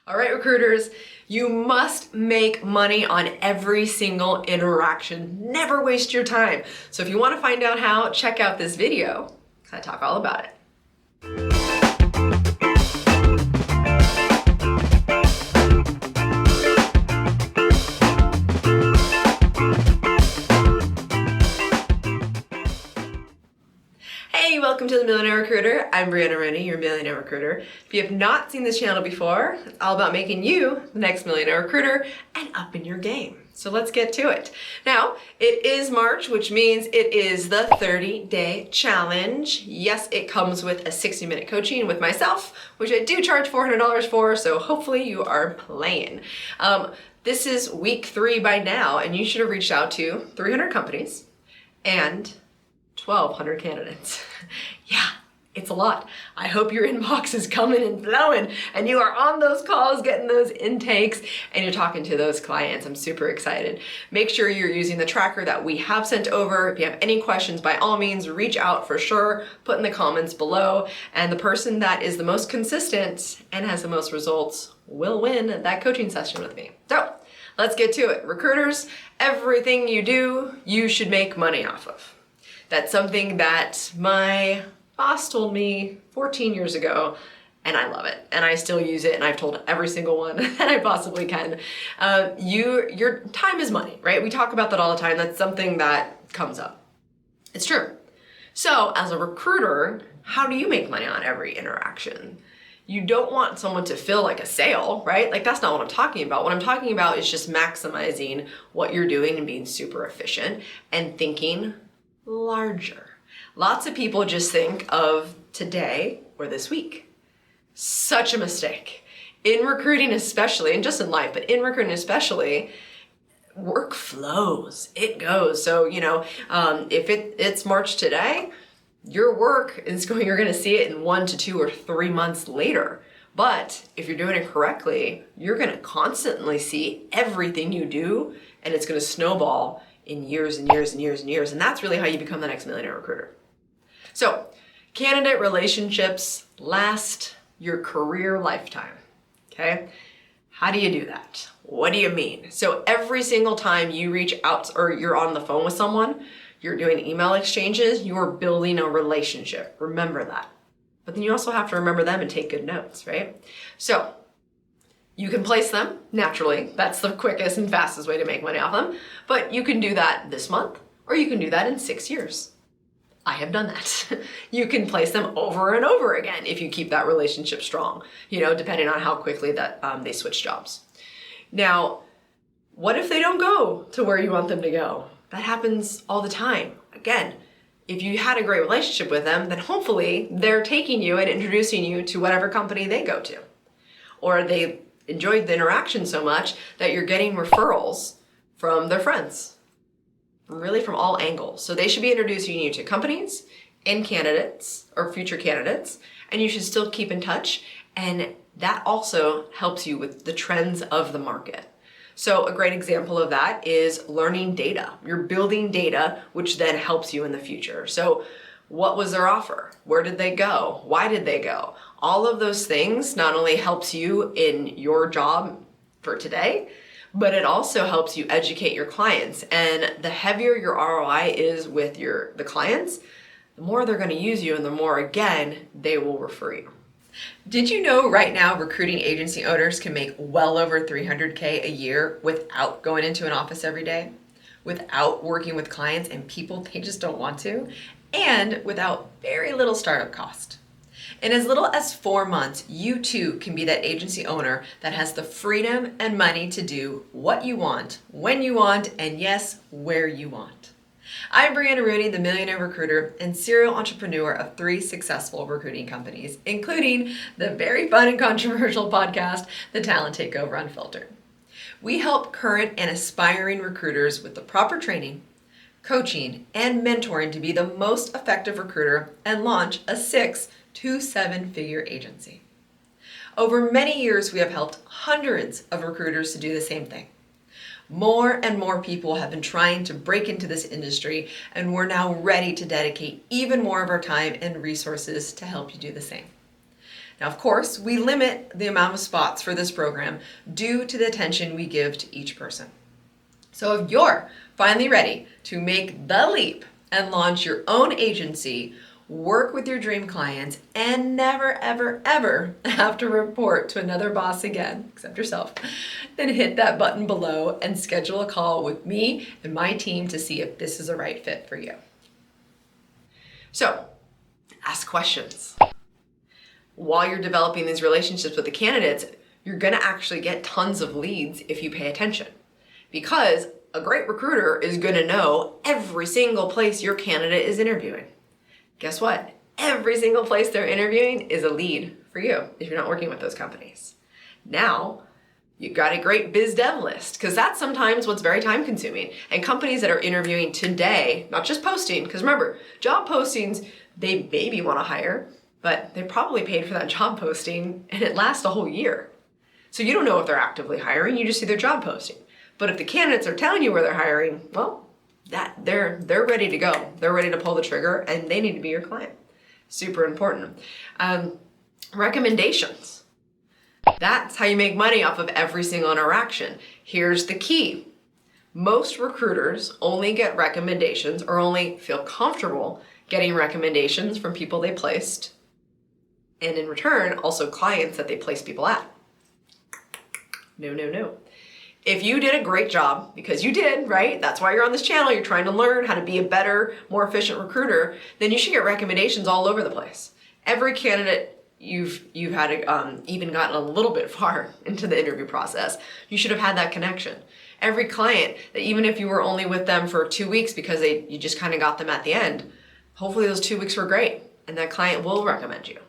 All right, recruiters, you must make money on every single interaction. Never waste your time. So if you want to find out how, check out this video, because I talk all about it. Hey, welcome to the Millionaire Recruiter. I'm Brianna Rooney, your Millionaire Recruiter. If you have not seen this channel before, it's all about making you the next Millionaire Recruiter and upping your game. So let's get to it. Now, it is March, which means it is the 30-day challenge. Yes, it comes with a 60-minute coaching with myself, which I do charge $400 for, so hopefully you are playing. This is week 3 by now, and you should have reached out to 300 companies and 1,200 candidates. Yeah, it's a lot. I hope your inbox is coming and flowing and you are on those calls, getting those intakes, and you're talking to those clients. I'm super excited. Make sure you're using the tracker that we have sent over. If you have any questions, by all means, reach out for sure. Put in the comments below, and the person that is the most consistent and has the most results will win that coaching session with me. So let's get to it. Recruiters, everything you do, you should make money off of. That's something that my boss told me 14 years ago, and I love it. And I still use it, and I've told every single one that I possibly can. Your time is money, right? We talk about that all the time. That's something that comes up. It's true. So as a recruiter, how do you make money on every interaction? You don't want someone to feel like a sale, right? Like, that's not what I'm talking about. What I'm talking about is just maximizing what you're doing and being super efficient and thinking larger. Lots of people just think of today or this week. Such a mistake. In recruiting especially, and just in life, but in recruiting especially, work flows. It goes. So, if it's March today, your work is you're going to see it in 1 to 2 or 3 months later. But if you're doing it correctly, you're going to constantly see everything you do, and it's going to snowball in years and years and years and years. And that's really how you become the next Millionaire Recruiter. So, candidate relationships last your career lifetime, okay? How do you do that? What do you mean? So every single time you reach out or you're on the phone with someone, you're doing email exchanges, you're building a relationship. Remember that. But then you also have to remember them and take good notes, right? So, you can place them naturally. That's the quickest and fastest way to make money off them. But you can do that this month, or you can do that in 6 years. I have done that. You can place them over and over again if you keep that relationship strong, depending on how quickly that they switch jobs. Now, what if they don't go to where you want them to go? That happens all the time. Again, if you had a great relationship with them, then hopefully they're taking you and introducing you to whatever company they go to. Or they enjoyed the interaction so much that you're getting referrals from their friends, really from all angles. So they should be introducing you to companies and candidates or future candidates, and you should still keep in touch. And that also helps you with the trends of the market. So a great example of that is learning data. You're building data, which then helps you in the future. So what was their offer? Where did they go? Why did they go? All of those things not only helps you in your job for today, but it also helps you educate your clients. And the heavier your ROI is with the clients, the more they're going to use you and the more, again, they will refer you. Did you know right now recruiting agency owners can make well over $300K a year without going into an office every day, without working with clients and people they just don't want to, and without very little startup cost? In as little as 4 months, you too can be that agency owner that has the freedom and money to do what you want, when you want, and yes, where you want. I'm Brianna Rooney, the Millionaire Recruiter and serial entrepreneur of 3 successful recruiting companies, including the very fun and controversial podcast, The Talent Takeover Unfiltered. We help current and aspiring recruiters with the proper training, coaching, and mentoring to be the most effective recruiter and launch a 6 to 7-figure agency. Over many years, we have helped hundreds of recruiters to do the same thing. More and more people have been trying to break into this industry, and we're now ready to dedicate even more of our time and resources to help you do the same. Now, of course, we limit the amount of spots for this program due to the attention we give to each person. So if you're finally ready to make the leap and launch your own agency, work with your dream clients, and never, ever, ever have to report to another boss again, except yourself, then hit that button below and schedule a call with me and my team to see if this is a right fit for you. So, ask questions. While you're developing these relationships with the candidates, you're gonna actually get tons of leads if you pay attention. Because a great recruiter is gonna know every single place your candidate is interviewing. Guess what? Every single place they're interviewing is a lead for you if you're not working with those companies. Now, you've got a great biz dev list, because that's sometimes what's very time consuming. And companies that are interviewing today, not just posting, because remember, job postings, they maybe want to hire, but they probably paid for that job posting and it lasts a whole year. So you don't know if they're actively hiring, you just see their job posting. But if the candidates are telling you where they're hiring, well, they're ready to go. They're ready to pull the trigger and they need to be your client. Super important. Recommendations. That's how you make money off of every single interaction. Here's the key. Most recruiters only get recommendations or only feel comfortable getting recommendations from people they placed, and in return, also clients that they place people at. No. If you did a great job, because you did, right? That's why you're on this channel. You're trying to learn how to be a better, more efficient recruiter. Then you should get recommendations all over the place. Every candidate you've had even gotten a little bit far into the interview process, you should have had that connection. Every client that even if you were only with them for 2 weeks because you just kind of got them at the end, hopefully those 2 weeks were great and that client will recommend you.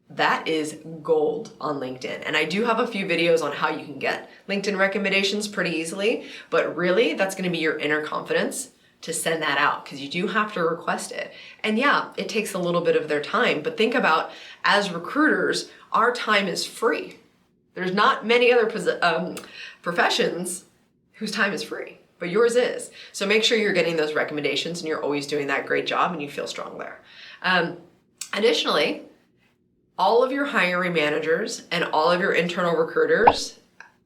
That is gold on LinkedIn. And I do have a few videos on how you can get LinkedIn recommendations pretty easily, but really that's going to be your inner confidence to send that out, because you do have to request it. And yeah, it takes a little bit of their time, but think about, as recruiters, our time is free. There's not many other professions whose time is free, but yours is. So make sure you're getting those recommendations and you're always doing that great job and you feel strong there. Additionally, all of your hiring managers and all of your internal recruiters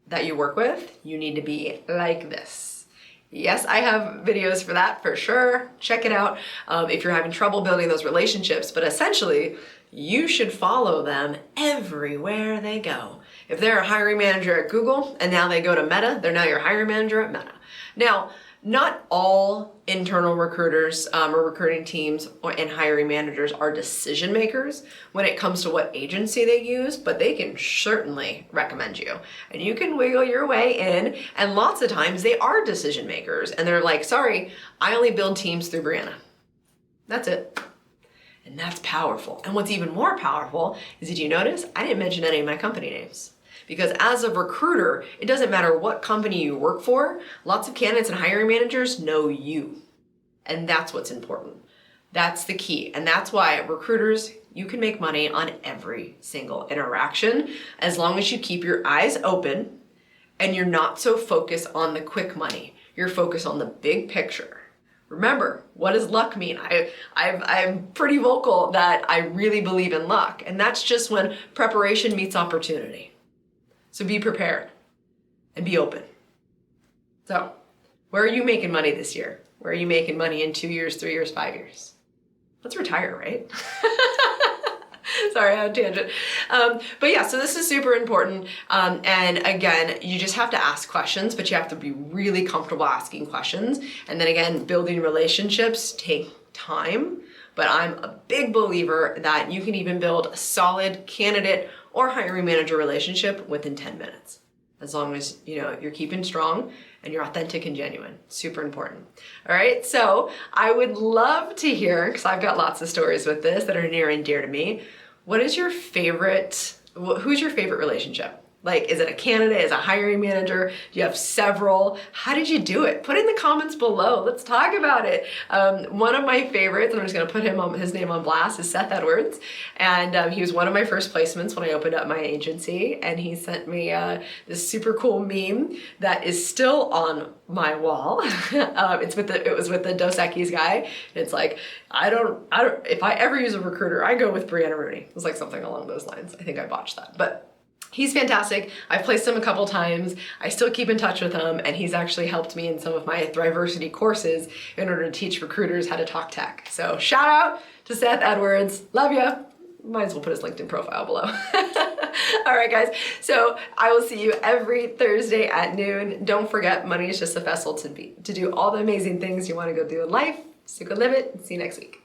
that you work with, you need to be like this. Yes, I have videos for that for sure. Check it out if you're having trouble building those relationships, but essentially you should follow them everywhere they go. If they're a hiring manager at Google and now they go to Meta, they're now your hiring manager at Meta. Now, not all internal recruiters or recruiting teams and hiring managers are decision makers when it comes to what agency they use, but they can certainly recommend you. And you can wiggle your way in, and lots of times they are decision makers and they're like, sorry, I only build teams through Brianna. That's it. And that's powerful. And what's even more powerful is, did you notice I didn't mention any of my company names? Because as a recruiter, it doesn't matter what company you work for, lots of candidates and hiring managers know you. And that's what's important. That's the key. And that's why recruiters, you can make money on every single interaction as long as you keep your eyes open and you're not so focused on the quick money. You're focused on the big picture. Remember, what does luck mean? I'm pretty vocal that I really believe in luck. And that's just when preparation meets opportunity. So be prepared and be open. So, where are you making money this year? Where are you making money in 2 years, 3 years, 5 years? Let's retire, right? Sorry, I had a tangent. But yeah, so this is super important. And again, you just have to ask questions, but you have to be really comfortable asking questions. And then again, building relationships take time. But I'm a big believer that you can even build a solid candidate or hiring manager relationship within 10 minutes. As long as you're keeping strong and you're authentic and genuine. Super important. All right, so I would love to hear, because I've got lots of stories with this that are near and dear to me. Who's your favorite relationship? Like, is it a candidate? Is it a hiring manager? Do you have several? How did you do it? Put in the comments below. Let's talk about it. One of my favorites, and I'm just gonna put his name on blast, is Seth Edwards. And he was one of my first placements when I opened up my agency. And he sent me this super cool meme that is still on my wall. It was with the Dos Equis guy. And it's like, if I ever use a recruiter, I go with Brianna Rooney. It was like something along those lines. I think I botched that, but he's fantastic. I've placed him a couple times. I still keep in touch with him, and he's actually helped me in some of my Thriversity courses in order to teach recruiters how to talk tech. So shout out to Seth Edwards. Love ya. Might as well put his LinkedIn profile below. All right, guys. So I will see you every Thursday at noon. Don't forget, money is just a vessel to do all the amazing things you want to go do in life. So go live it. See you next week.